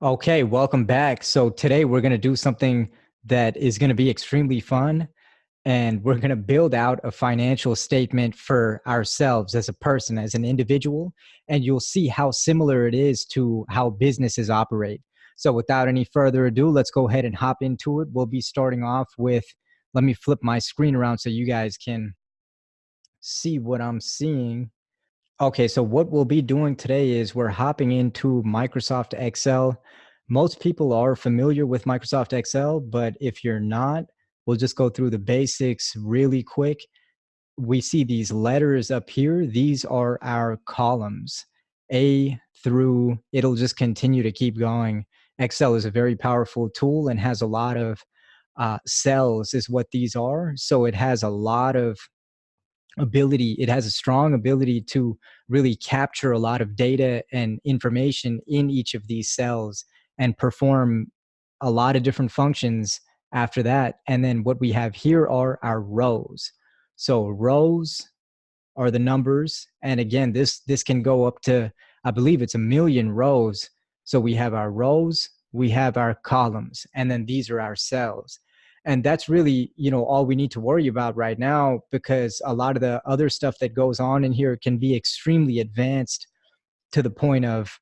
Okay, welcome back. So today we're going to do something that is going to be extremely fun, and we're going to build out a financial statement for ourselves as a person, as an individual, and you'll see how similar it is to how businesses operate. So without any further ado, let's go ahead and hop into it. We'll be starting off with, let me flip my screen around so you guys can see what I'm seeing. Okay, so what we'll be doing today is we're hopping into Microsoft Excel. Most people are familiar with Microsoft Excel, but if you're not, we'll just go through the basics really quick. We see these letters up here. These are our columns, A through, it'll just continue to keep going. Excel is a very powerful tool and has a lot of cells is what these are. So it has a lot of ability, it has a strong ability to really capture a lot of data and information in each of these cells and perform a lot of different functions after that. And then what we have here are our rows. So rows are the numbers, and again, this can go up to, I believe it's 1,000,000 rows. So we have our rows, we have our columns, and then these are our cells. And that's really, all we need to worry about right now, because a lot of the other stuff that goes on in here can be extremely advanced to the point of,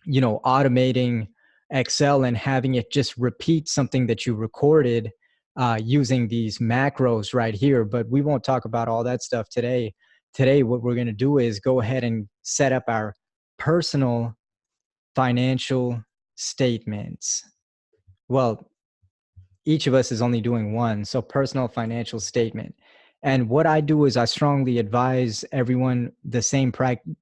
automating Excel and having it just repeat something that you recorded using these macros right here. But we won't talk about all that stuff today. Today, what we're going to do is go ahead and set up our personal financial statements. Well, each of us is only doing one, so personal financial statement. And what I do is I strongly advise everyone the same practice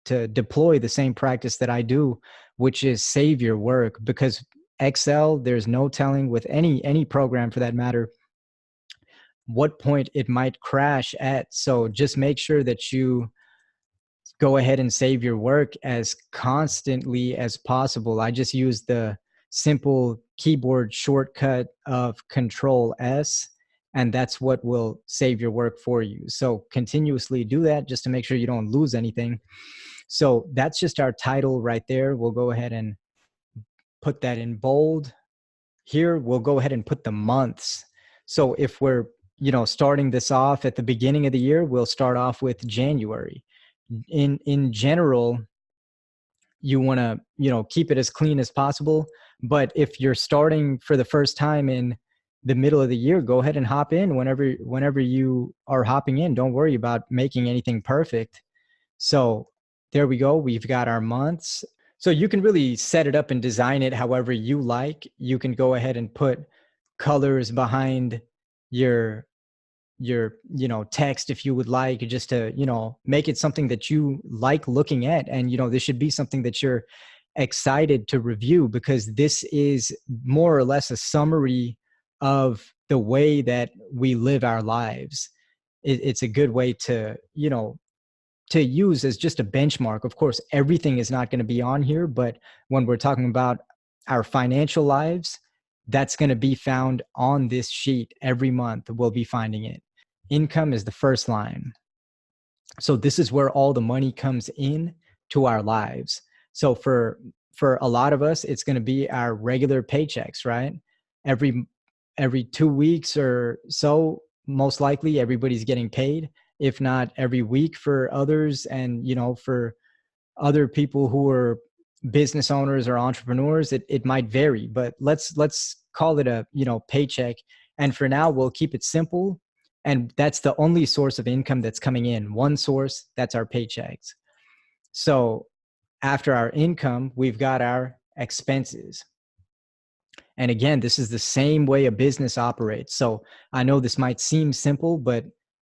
to deploy the same practice that I do, which is save your work. Because Excel, there's no telling, with any program for that matter, what point it might crash at. So just make sure that you go ahead and save your work as constantly as possible. I just use the simple keyboard shortcut of Control S, and that's what will save your work for you. So continuously do that just to make sure you don't lose anything. So that's just our title right there. We'll go ahead and put that in bold. Here, we'll go ahead and put the months. So if we're, starting this off at the beginning of the year, we'll start off with January. In general, you want to, keep it as clean as possible. But if you're starting for the first time in the middle of the year, go ahead and hop in whenever you are hopping in. Don't worry about making anything perfect. So there we go. We've got our months. So you can really set it up and design it however you like. You can go ahead and put colors behind your text if you would like, just to make it something that you like looking at. And this should be something that you're excited to review, because this is more or less a summary of the way that we live our lives. It's a good way to to use as just a benchmark. Of course, everything is not going to be on here, but when we're talking about our financial lives, that's going to be found on this sheet every month. We'll be finding it. Income is the first line. So this is where all the money comes in to our lives. So for a lot of us, it's going to be our regular paychecks, right? Every 2 weeks or so, most likely everybody's getting paid, if not every week for others. And for other people who are business owners or entrepreneurs, it might vary, but let's call it a paycheck. And for now, we'll keep it simple, and that's the only source of income that's coming in. One source, that's our paychecks. So after our income, we've got our expenses. And again, this is the same way a business operates. So I know this might seem simple, but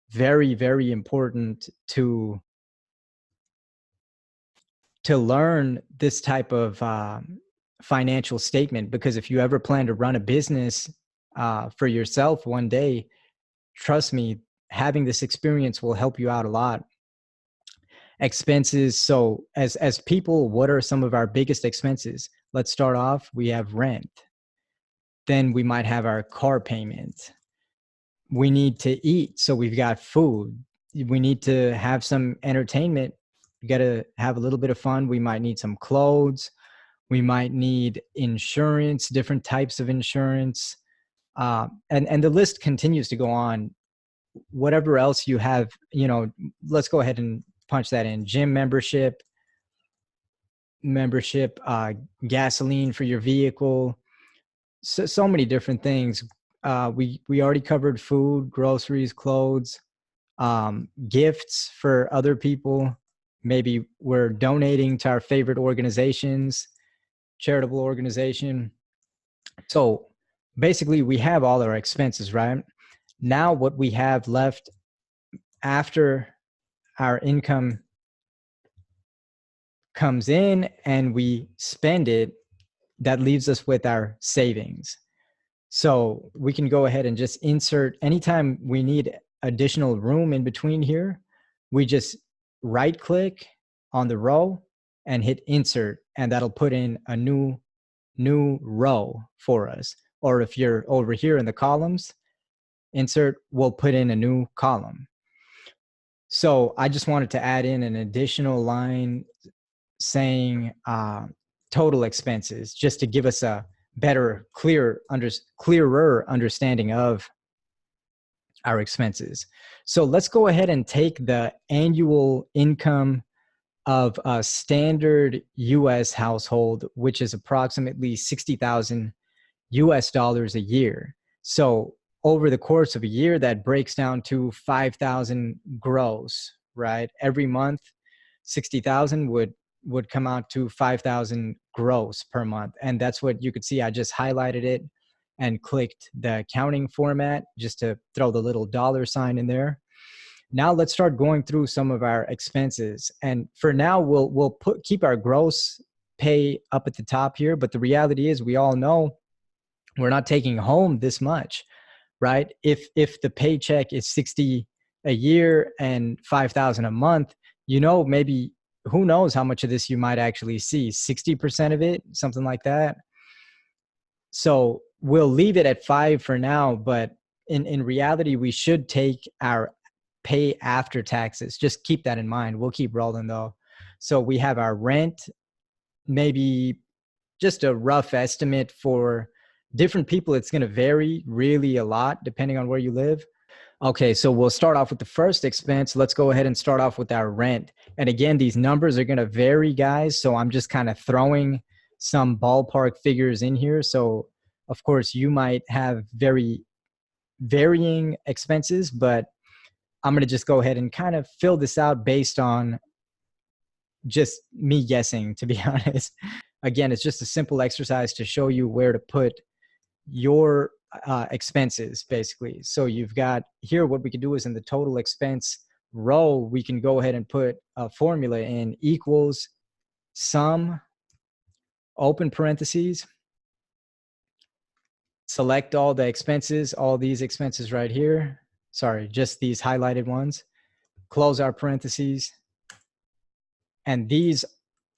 very, very important to learn this type of financial statement, because if you ever plan to run a business for yourself one day, trust me, having this experience will help you out a lot. Expenses. So as people, what are some of our biggest expenses? Let's start off. We have rent. Then we might have our car payment. We need to eat. So we've got food. We need to have some entertainment. We got to have a little bit of fun. We might need some clothes. We might need insurance, different types of insurance. And the list continues to go on. Whatever else you have, you know, let's go ahead and punch that in. Gym membership, gasoline for your vehicle, so many different things. We already covered food, groceries, clothes, gifts for other people. Maybe we're donating to our favorite organizations, charitable organization. So basically we have all our expenses, right? Now what we have left after our income comes in and we spend it, that leaves us with our savings. So we can go ahead and just insert anytime we need additional room in between here, we just right click on the row and hit insert, and that'll put in a new row for us. Or if you're over here in the columns, insert will put in a new column. So I just wanted to add in an additional line saying total expenses, just to give us a better, clearer understanding of our expenses. So let's go ahead and take the annual income of a standard US household, which is approximately $60,000 US a year. So over the course of a year, that breaks down to 5,000 gross, right? Every month, 60,000 would come out to 5,000 gross per month. And that's what you could see. I just highlighted it and clicked the accounting format just to throw the little dollar sign in there. Now let's start going through some of our expenses. And for now, we'll keep our gross pay up at the top here. But the reality is, we all know we're not taking home this much, right? If the paycheck is 60 a year and 5,000 a month, you know, maybe who knows how much of this you might actually see, 60% of it, something like that. So we'll leave it at 5 for now, but in reality, we should take our pay after taxes. Just keep that in mind. We'll keep rolling though. So we have our rent, maybe just a rough estimate for different people. It's going to vary really a lot depending on where you live. Okay, so we'll start off with the first expense. Let's go ahead and start off with our rent. And again, these numbers are going to vary, guys. So I'm just kind of throwing some ballpark figures in here. So of course you might have very varying expenses, but I'm going to just go ahead and kind of fill this out based on just me guessing, to be honest. Again, it's just a simple exercise to show you where to put your expenses, basically. So you've got here, what we can do is in the total expense row, we can go ahead and put a formula in: equals sum, open parentheses, select all the expenses, all these expenses right here. Sorry, just these highlighted ones. Close our parentheses. And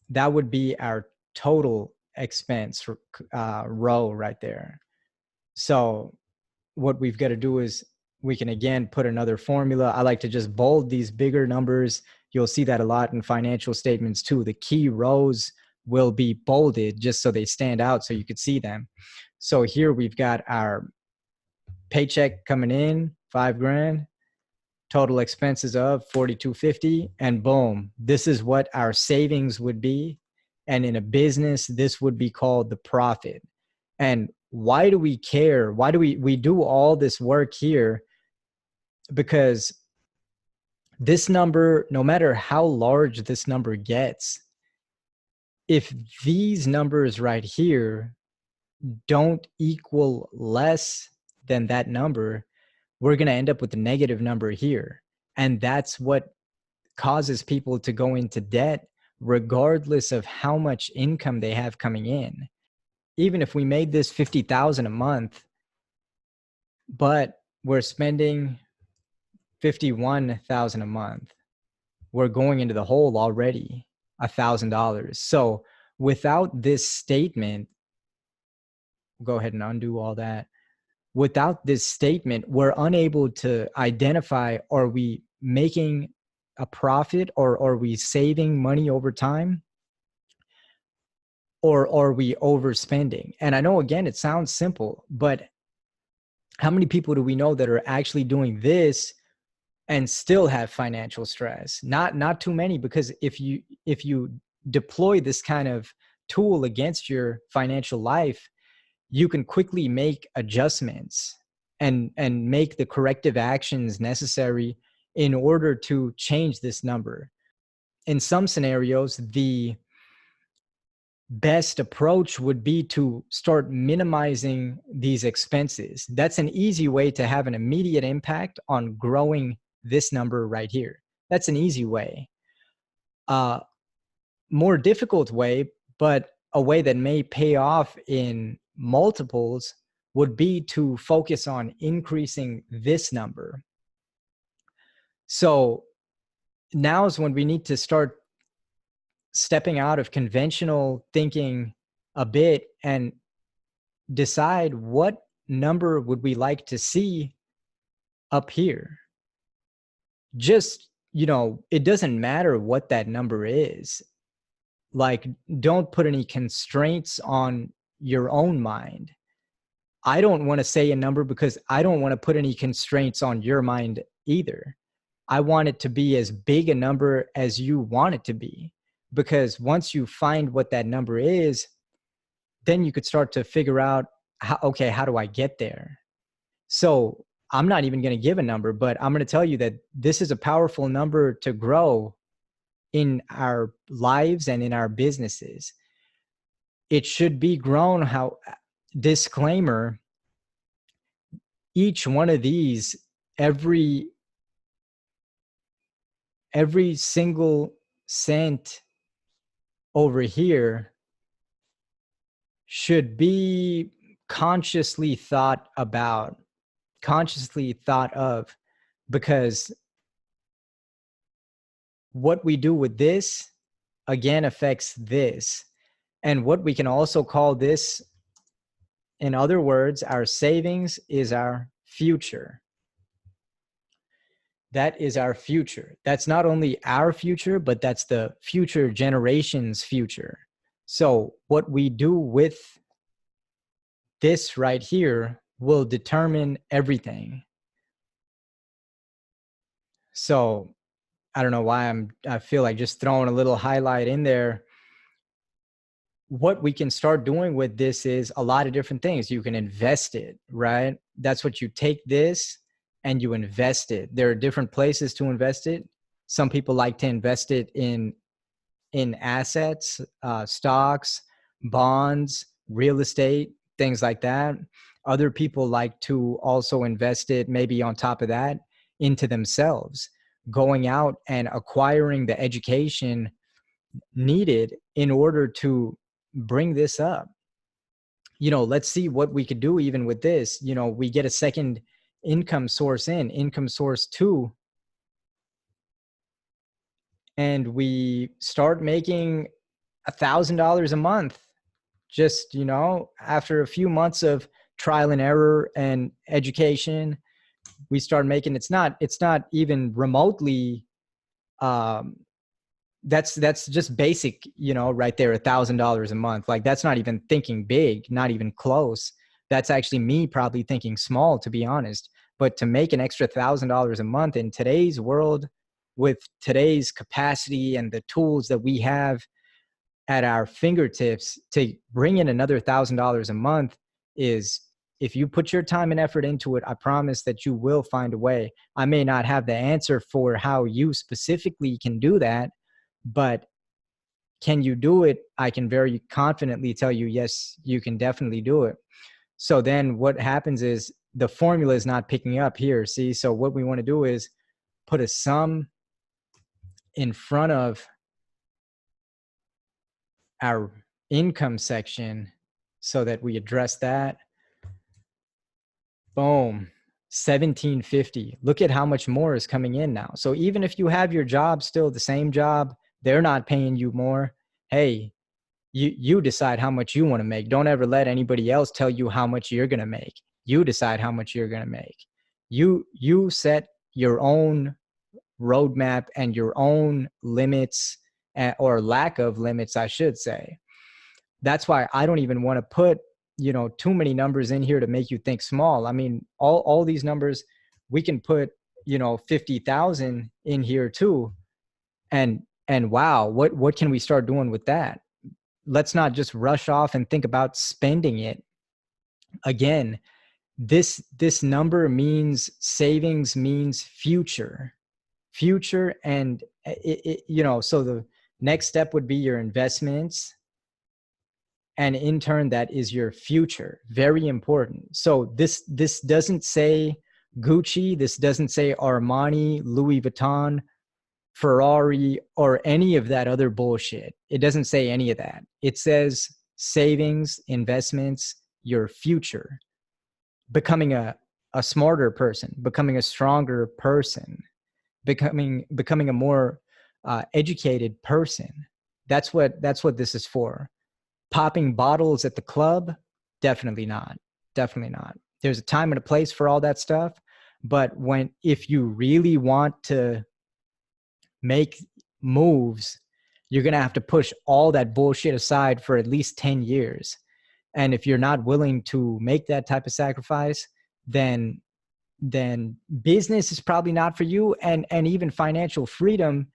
that would be our total expense row right there. So what we've got to do is we can again put another formula. I like to just bold these bigger numbers. You'll see that a lot in financial statements too. The key rows will be bolded just so they stand out so you could see them. So here we've got our paycheck coming in, $5,000, total expenses of $4,250, and boom, this is what our savings would be. And in a business, this would be called the profit. And why do we care? Why do we do all this work here? Because this number, no matter how large this number gets, if these numbers right here don't equal less than that number, we're going to end up with a negative number here. And that's what causes people to go into debt regardless of how much income they have coming in. Even if we made this 50,000 a month, but we're spending 51,000 a month, we're going into the hole already, $1,000. So without this statement, go ahead and undo all that. Without this statement, we're unable to identify, are we making a profit or are we saving money over time? or are we overspending? And I know, again, it sounds simple, but how many people do we know that are actually doing this and still have financial stress? Not too many, because if you deploy this kind of tool against your financial life, you can quickly make adjustments and make the corrective actions necessary in order to change this number. In some scenarios, the best approach would be to start minimizing these expenses. That's an easy way to have an immediate impact on growing this number right here. That's an easy way. More difficult way, but a way that may pay off in multiples, would be to focus on increasing this number. So now is when we need to start stepping out of conventional thinking a bit and decide what number would we like to see up here. Just, it doesn't matter what that number is. Like, don't put any constraints on your own mind. I don't want to say a number because I don't want to put any constraints on your mind either. I want it to be as big a number as you want it to be, because once you find what that number is, then you could start to figure out, how do I get there? So I'm not even going to give a number, but I'm going to tell you that this is a powerful number to grow in our lives and in our businesses. It should be grown disclaimer, each one of these, every single cent over here should be consciously thought of, because what we do with this, again, affects this. And what we can also call this, in other words, our savings is our future. That is our future. That's not only our future, but that's the future generation's future. So what we do with this right here will determine everything. So I don't know why I feel like just throwing a little highlight in there. What we can start doing with this is a lot of different things. You can invest it, right? That's what you take this and you invest it. There are different places to invest it. Some people like to invest it in assets, stocks, bonds, real estate, things like that. Other people like to also invest it, maybe on top of that, into themselves, going out and acquiring the education needed in order to bring this up. Let's see what we could do even with this. We get a second income source income source 2, and we start making $1,000 a month. Just, after a few months of trial and error and education, we start making, it's not even remotely, that's just basic, right there, $1,000 a month. Like, that's not even thinking big, not even close. That's actually me probably thinking small, to be honest. But to make an extra $1,000 a month in today's world, with today's capacity and the tools that we have at our fingertips, to bring in another $1,000 a month is, if you put your time and effort into it, I promise that you will find a way. I may not have the answer for how you specifically can do that, but can you do it? I can very confidently tell you, yes, you can definitely do it. So then what happens is the formula is not picking up here. See, so what we want to do is put a sum in front of our income section so that we address that. Boom. 1750. Look at how much more is coming in now. So even if you have your job, still the same job, they're not paying you more. Hey, you decide how much you want to make. Don't ever let anybody else tell you how much you're going to make. You decide how much you're going to make. You set your own roadmap and your own limits, or lack of limits, I should say. That's why I don't even want to put, too many numbers in here to make you think small. I mean, all these numbers, we can put, 50,000 in here too. And wow, what can we start doing with that? Let's not just rush off and think about spending it. Again, this number means savings, means future. And so the next step would be your investments, and in turn that is your future. Very important. So this doesn't say Gucci, this doesn't say Armani, Louis Vuitton, Ferrari, or any of that other bullshit. It doesn't say any of that. It says savings, investments, your future, becoming a smarter person, becoming a stronger person, becoming a more educated person. That's what this is for. Popping bottles at the club, definitely not. Definitely not. There's a time and a place for all that stuff, but if you really want to make moves, you're going to have to push all that bullshit aside for at least 10 years. And if you're not willing to make that type of sacrifice, then business is probably not for you. And even financial freedom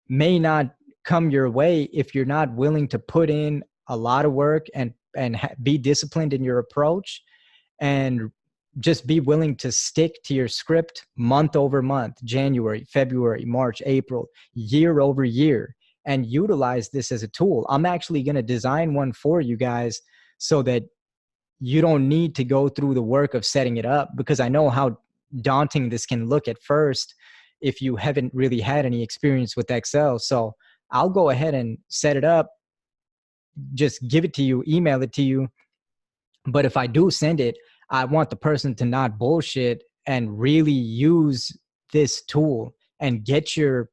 may not come your way if you're not willing to put in a lot of work and be disciplined in your approach, and just be willing to stick to your script month over month, January, February, March, April, year over year, and utilize this as a tool. I'm actually going to design one for you guys so that you don't need to go through the work of setting it up, because I know how daunting this can look at first if you haven't really had any experience with Excel. So I'll go ahead and set it up, just give it to you, email it to you. But if I do send it, I want the person to not bullshit and really use this tool and get your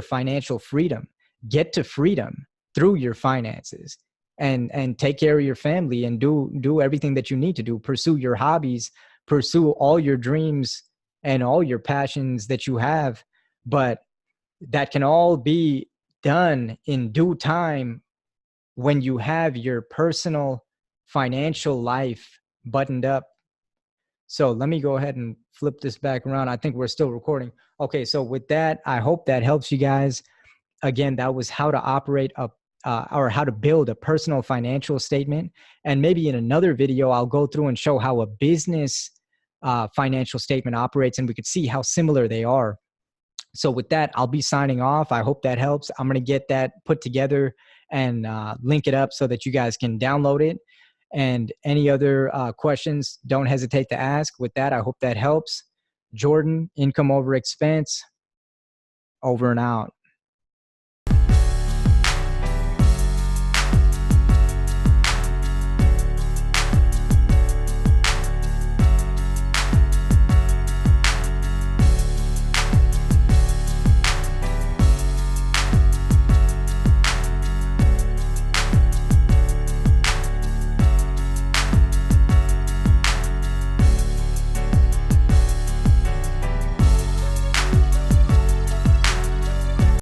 financial freedom, get to freedom through your finances, and take care of your family and do everything that you need to do. Pursue your hobbies, pursue all your dreams and all your passions that you have. But that can all be done in due time when you have your personal financial life buttoned up. So let me go ahead and flip this back around. I think we're still recording. Okay, so with that, I hope that helps you guys. Again, that was how to operate or how to build a personal financial statement. And maybe in another video, I'll go through and show how a business financial statement operates, and we could see how similar they are. So with that, I'll be signing off. I hope that helps. I'm going to get that put together and link it up so that you guys can download it. And any other questions, don't hesitate to ask. With that, I hope that helps. Jordan, income over expense, over and out.